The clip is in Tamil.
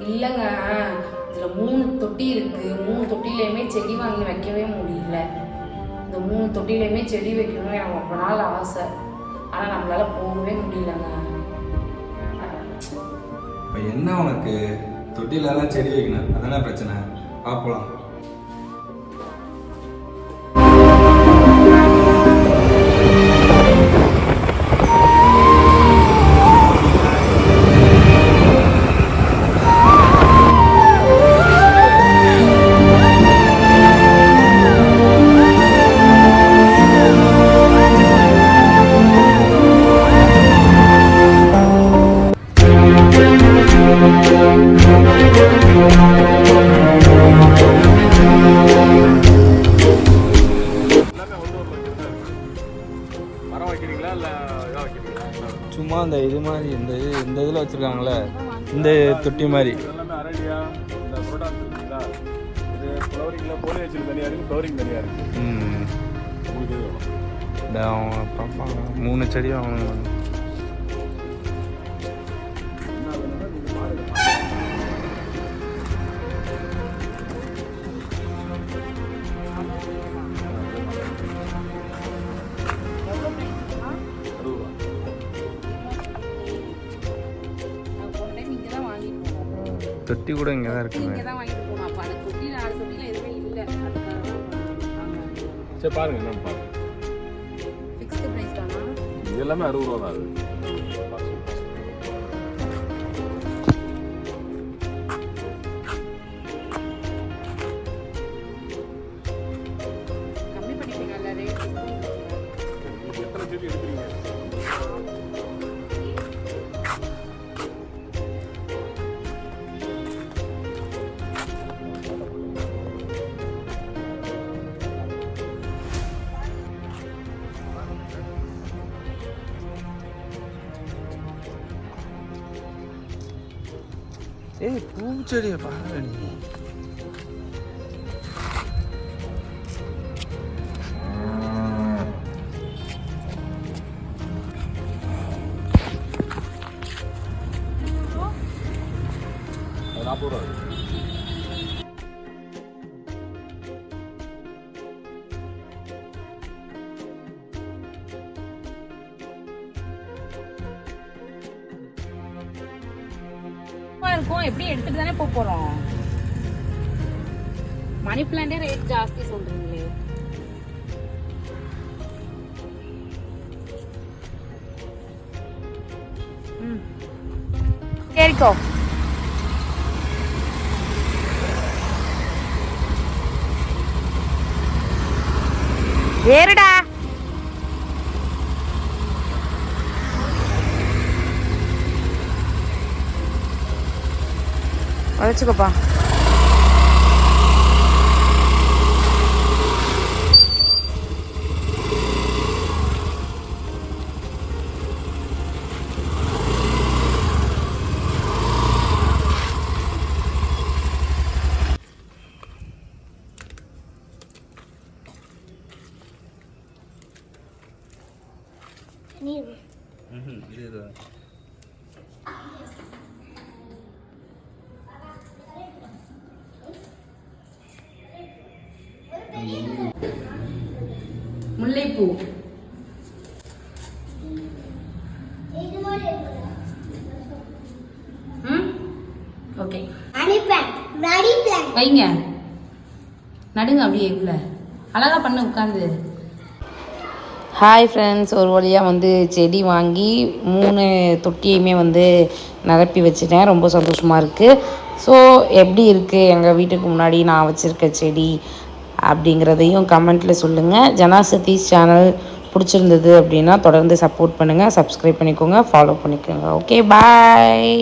இல்லைங்க, இதில் 3 தொட்டி இருக்குது. 3 தொட்டிலையுமே செடி வாங்கி வைக்கவே முடியல. இந்த 3 தொட்டிலையுமே செடி வைக்கணும்னு எனக்கு ரொம்ப நாள் ஆசை. ஆனால் நம்மளால் போகவே முடியலங்க. இப்போ என்ன உனக்கு தொட்டிலெல்லாம் செடி வைக்கணும், அதானே பிரச்சனை. பார்ப்போம். சும்மா இந்த இது மாதிரி இந்த இதில் வச்சுருக்காங்களே, இந்த தொட்டி மாதிரி. இந்த அவங்க பார்ப்பாங்க 3 செடி அவங்க. தொட்டி கூட இங்கே தான் இருக்குங்க. சரி பாருங்க, என்ன பாருங்க. இது எல்லாமே 60 ரூபா தான். எத்தனை செடி எடுக்கிறீங்க? ஏய், பூச்செடியை பாருங்க நீ. இருக்கும், எப்படி எடுத்துட்டு தானே போறோம். மணி பிளான்டே ரேட் ஜாஸ்தி சொல்றீங்களே. சரிக்கோ, ஏறுடா. வச்சுக்கப்பா. முல்லைப்பூ ஓகே. வைங்க, நடுங்க அப்படியே உள்ள அழகா பண்ண உட்காந்து. ஹாய் ஃப்ரெண்ட்ஸ், ஒரு வழியாக வந்து செடி வாங்கி 3 தொட்டியுமே வந்து நிரப்பி வச்சுட்டேன். ரொம்ப சந்தோஷமாக இருக்குது. ஸோ எப்படி இருக்குது எங்கள் வீட்டுக்கு முன்னாடி நான் வச்சுருக்க செடி அப்படிங்கிறதையும் கமெண்ட்டில் சொல்லுங்கள். ஜனா சதீஷ் சேனல் பிடிச்சிருந்தது அப்படின்னா தொடர்ந்து சப்போர்ட் பண்ணுங்கள், சப்ஸ்கிரைப் பண்ணிக்கோங்க, ஃபாலோ பண்ணிக்கோங்க. ஓகே, பாய்.